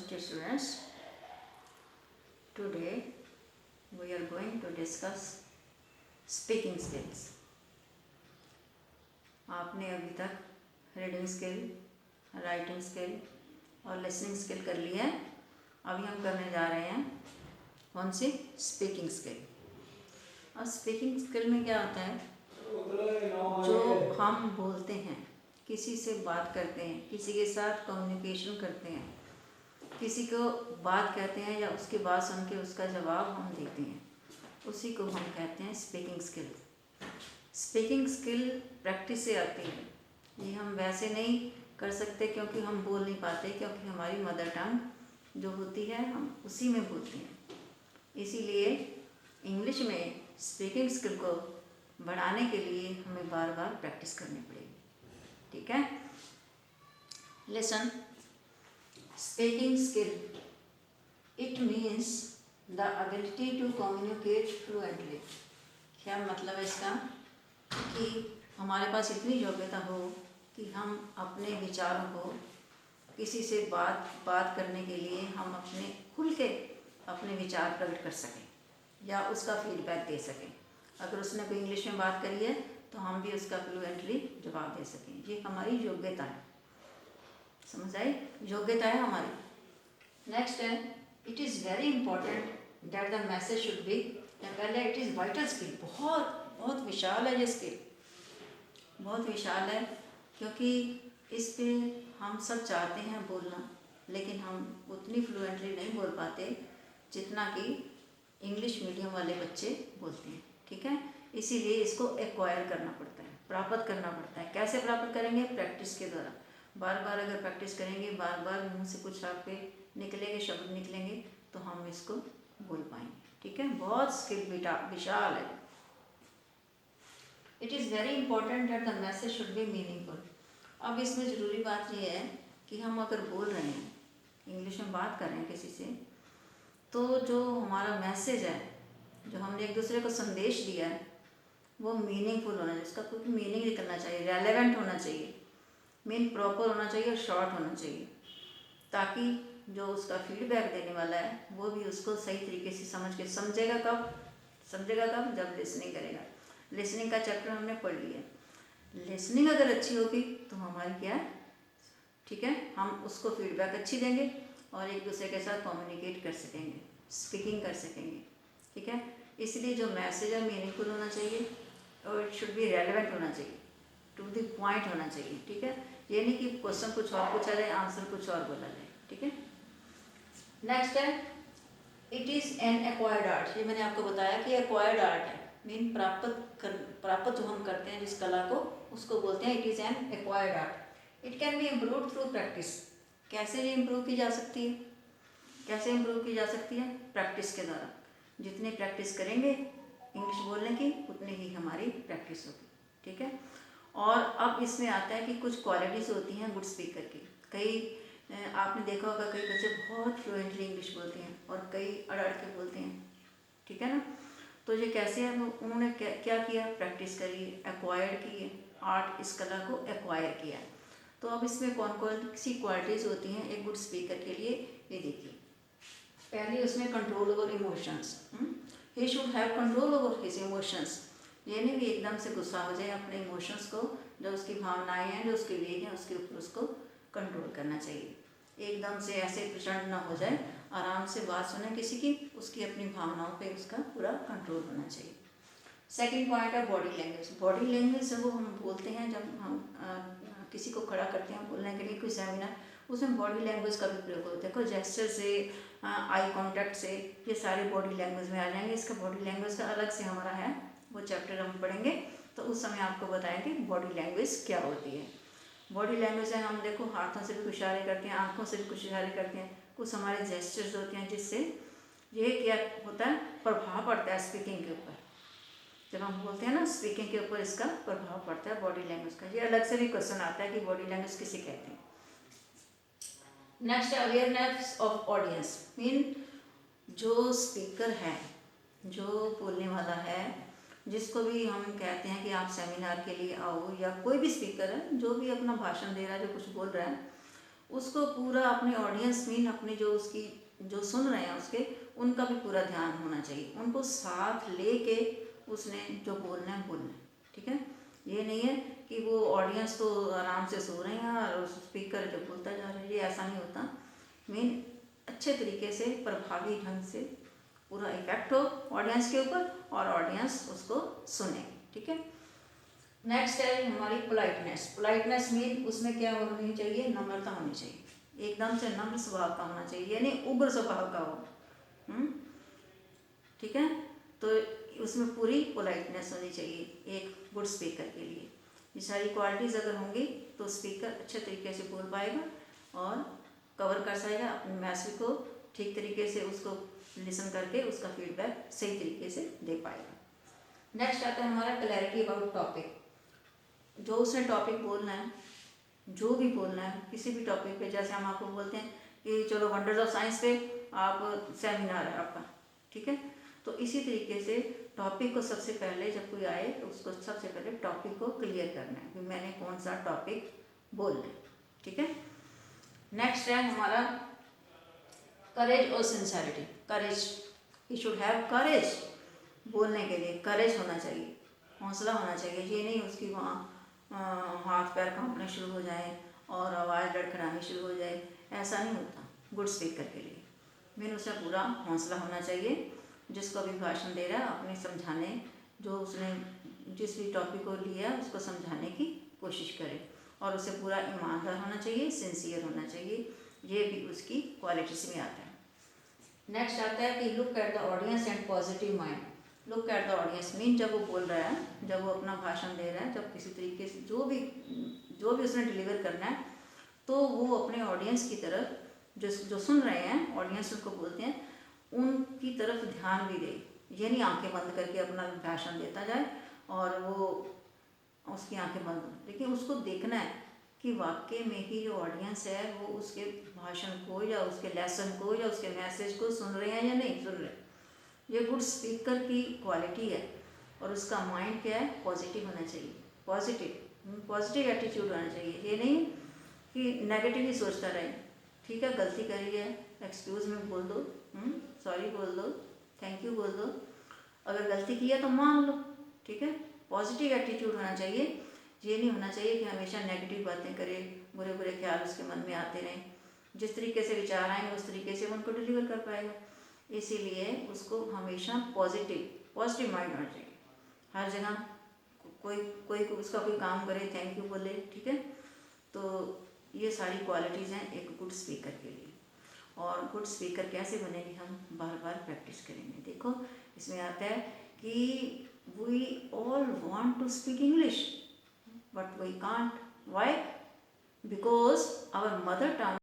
dear students. Today we are going to discuss speaking skills. आपने अभी तक reading skill, writing skill और listening skill कर ली है. अभी हम करने जा रहे हैं कौन सी? Speaking skill. और स्पीकिंग स्किल में क्या होता है? जो हम बोलते हैं, किसी से बात करते हैं, किसी के साथ कम्युनिकेशन करते हैं, किसी को बात कहते हैं या उसकी बात सुन के उसका जवाब हम देते हैं, उसी को हम कहते हैं speaking skill. Speaking skill practice से आती है. ये हम वैसे नहीं कर सकते क्योंकि हम बोल नहीं पाते, क्योंकि हमारी मदर टंग जो होती है हम उसी में बोलते हैं. इसीलिए इंग्लिश में स्पीकिंग स्किल को बढ़ाने के लिए हमें बार बार प्रैक्टिस करनी पड़ेगी. ठीक है? Listen. Speaking skill, it means the ability to communicate fluently. क्या मतलब है इसका? कि हमारे पास इतनी योग्यता हो कि हम अपने विचारों को किसी से बात करने के लिए हम अपने खुल के अपने विचार प्रकट कर सकें या उसका फीडबैक दे सकें. अगर उसने कोई इंग्लिश में बात करी है तो हम भी उसका फ्लुएंटली जवाब दे सकें. ये हमारी योग्यता है. समझ आई? योग्यता है हमारी. नेक्स्ट है, it is very important that the message should be. पहले इट इज़ वाइटल स्किल. बहुत बहुत विशाल है ये स्किल, बहुत विशाल है, क्योंकि इस पे हम सब चाहते हैं बोलना, लेकिन हम उतनी फ्लुएंटली नहीं बोल पाते जितना कि इंग्लिश मीडियम वाले बच्चे बोलते हैं. ठीक है? इसीलिए इसको एक्वायर करना पड़ता है, प्राप्त करना पड़ता है. कैसे प्राप्त करेंगे? प्रैक्टिस के द्वारा. बार बार अगर प्रैक्टिस करेंगे, बार बार मुंह से कुछ आपके निकलेंगे, शब्द निकलेंगे, तो हम इसको बोल पाएंगे. ठीक है? बहुत स्किल विशाल है. It is very important that the message should be meaningful. अब इसमें ज़रूरी बात यह है कि हम अगर बोल रहे हैं, इंग्लिश में बात कर रहे हैं किसी से, तो जो हमारा मैसेज है, जो हमने एक दूसरे को संदेश दिया है, वो मीनिंगफुल होना चाहिए. इसका कोई मीनिंग निकलना चाहिए, रेलेवेंट होना चाहिए, मीन प्रॉपर होना चाहिए और शॉर्ट होना चाहिए, ताकि जो उसका फीडबैक देने वाला है वो भी उसको सही तरीके से समझ के समझेगा. कब? जब लिसनिंग करेगा. लिसनिंग का चैप्टर हमने पढ़ लिया. लिसनिंग अगर अच्छी होगी तो हमारी क्या है? ठीक है, हम उसको फीडबैक अच्छी देंगे और एक दूसरे के साथ कम्युनिकेट कर सकेंगे, स्पीकिंग कर सकेंगे. ठीक है? इसलिए जो मैसेज है मीनिंगफुल होना चाहिए और इट शुड बी रेलेवेंट होना चाहिए, टू द पॉइंट होना चाहिए. ठीक है? ये नहीं कि क्वेश्चन कुछ और पूछा जाए, आंसर कुछ और बोला जाए. ठीक है? नेक्स्ट है, it is an acquired art. ये मैंने आपको बताया कि एक्वायर्ड आर्ट है, मीन प्राप्त जो हम करते हैं जिस कला को, उसको बोलते हैं it is an acquired art. It can be improve through practice. कैसे ये इम्प्रूव की जा सकती है? कैसे इम्प्रूव की जा सकती है? प्रैक्टिस के द्वारा. जितनी प्रैक्टिस करेंगे इंग्लिश बोलने की, उतनी ही हमारी प्रैक्टिस होगी. ठीक है? और अब इसमें आता है कि कुछ क्वालिटीज़ होती हैं गुड स्पीकर की. कई आपने देखा होगा, कई बच्चे बहुत फ्लुएंटली इंग्लिश बोलते हैं और कई अड़ के बोलते हैं. ठीक है ना? तो ये कैसे है? उन्होंने क्या किया? प्रैक्टिस करी, एक्वायर की है, आर्ट, इस कला को एक्वायर किया. तो अब इसमें कौन कौन सी क्वालिटीज़ होती हैं एक गुड स्पीकर के लिए, ये देखिए. पहले उसमें control over emotions. He should have control over his emotions. ये नहीं कि एकदम से गुस्सा हो जाए. अपने इमोशंस को, जो उसकी भावनाएं हैं, जो उसके वेग हैं, उसके ऊपर उसको कंट्रोल करना चाहिए. एकदम से ऐसे प्रचंड ना हो जाए. आराम से बात सुने किसी की, उसकी अपनी भावनाओं पे उसका पूरा कंट्रोल होना चाहिए. सेकंड पॉइंट है बॉडी लैंग्वेज. बॉडी लैंग्वेज वो हम बोलते हैं जब हम किसी को खड़ा करते हैं बोलने के लिए, कोई सेमिनार, उसमें बॉडी लैंग्वेज का भी प्रयोग होता है. देखो, जेस्चर से, आई कांटेक्ट से, ये सारे बॉडी लैंग्वेज में आ जाएंगे. इसका बॉडी लैंग्वेज का अलग से हमारा है, वो चैप्टर हम पढ़ेंगे, तो उस समय आपको बताएंगे बॉडी लैंग्वेज क्या होती है. बॉडी लैंग्वेज है, हम देखो हाथों से भी कुछ इशारे करते हैं, आंखों से भी कुछ इशारे करते हैं, कुछ हमारे जेस्चर्स होते हैं, जिससे ये क्या होता है? प्रभाव पड़ता है स्पीकिंग के ऊपर. जब हम बोलते हैं ना, स्पीकिंग के ऊपर इसका प्रभाव पड़ता है बॉडी लैंग्वेज का. ये अलग से भी क्वेश्चन आता है कि बॉडी लैंग्वेज किसे कहते हैं. नेक्स्ट है अवेयरनेस ऑफ ऑडियंस. मीन जो स्पीकर है, जो बोलने वाला है, जिसको भी हम कहते हैं कि आप सेमिनार के लिए आओ, या कोई भी स्पीकर है जो भी अपना भाषण दे रहा है, जो कुछ बोल रहा है, उसको पूरा अपने ऑडियंस मीन अपने जो उसकी जो सुन रहे हैं उसके उनका भी पूरा ध्यान होना चाहिए, उनको साथ लेके उसने जो बोलना है बोलना है, ठीक है। ये नहीं है कि वो ऑडियंस तो आराम से सो रहे हैं और स्पीकर जो बोलता जा रहा है, ये ऐसा नहीं होता। मीन अच्छे तरीके से प्रभावी ढंग से पूरा इफेक्ट हो ऑडियंस के ऊपर और ऑडियंस उसको सुने, ठीक है। नेक्स्ट है हमारी पोलाइटनेस। पोलाइटनेस मीन उसमें क्या होनी चाहिए, नम्रता होनी चाहिए, एकदम से नम्र स्वभाव का होना चाहिए, यानी उग्र स्वभाव का हो, ठीक है। तो उसमें पूरी पोलाइटनेस होनी चाहिए एक गुड स्पीकर के लिए। ये सारी क्वालिटीज़ अगर होंगी तो स्पीकर अच्छे तरीके से बोल पाएगा और कवर कर सकेगा अपने मैसेज को ठीक तरीके से, उसको लिसन करके उसका फीडबैक सही तरीके से दे पाएगा। नेक्स्ट आता है हमारा क्लैरिटी अबाउट टॉपिक। जो उसने टॉपिक बोलना है, जो भी बोलना है किसी भी टॉपिक पे, जैसे हम आपको बोलते हैं कि चलो वंडर्स ऑफ साइंस पे आप सेमिनार है आपका, ठीक है। तो इसी तरीके से टॉपिक को सबसे पहले जब कोई आए तो उसको सबसे पहले टॉपिक को क्लियर करना है कि मैंने कौन सा टॉपिक बोलना है, ठीक है। नेक्स्ट है हमारा करेज और sincerity. Courage, he should have courage, बोलने के लिए करेज होना चाहिए, हौसला होना चाहिए। ये नहीं उसकी वहाँ हाथ पैर कांपने शुरू हो जाए और आवाज़ लड़खड़ानी शुरू हो जाए, ऐसा नहीं होता गुड स्पीकर के लिए। मेन उसे पूरा हौसला होना चाहिए, जिसको भी भाषण दे रहा है अपने समझाने, जो उसने जिस भी टॉपिक को लिया उसको समझाने की कोशिश करे और उसे पूरा ईमानदार होना चाहिए, सिंसियर होना चाहिए, ये भी उसकी क्वालिटीज़ में आता है। नेक्स्ट आता है कि look at the audience and positive mind. Look at the audience mean जब वो बोल रहा है, जब वो अपना भाषण दे रहा है, जब किसी तरीके से जो भी उसने डिलीवर करना है, तो वो अपने ऑडियंस की तरफ, जो सुन रहे हैं ऑडियंस उसको बोलते हैं, उनकी तरफ ध्यान भी दे। ये नहीं आंखें बंद करके अपना भाषण देता जाए और वो उसकी आंखें बंद हो, लेकिन उसको देखना है कि वाकई में ही जो ऑडियंस है वो उसके भाषण को या उसके लेसन को या उसके मैसेज को सुन रहे हैं या नहीं सुन रहे। ये गुड स्पीकर की क्वालिटी है। और उसका माइंड क्या है, पॉजिटिव होना चाहिए, पॉजिटिव एटीट्यूड होना चाहिए। ये नहीं कि नेगेटिव ही सोचता रहे, ठीक है गलती करी है एक्सक्यूज़ में बोल दो, सॉरी बोल दो, थैंक यू बोल दो, अगर गलती की है तो मान लो, ठीक है। पॉजिटिव एटीट्यूड होना चाहिए। ये नहीं होना चाहिए कि हमेशा नेगेटिव बातें करे, बुरे बुरे ख्याल उसके मन में आते रहें। जिस तरीके से विचार आएंगे उस तरीके से उनको डिलीवर कर पाएगा। इसीलिए उसको हमेशा पॉजिटिव माइंड होना चाहिए। हर जगह कोई उसका कोई काम करे थैंक यू बोले, ठीक है। तो ये सारी क्वालिटीज़ हैं एक गुड स्पीकर के लिए। और गुड स्पीकर कैसे बनेगी, हम बार बार प्रैक्टिस करेंगे। देखो इसमें आता है कि we all want to speak English but we can't, why? Because our mother tongue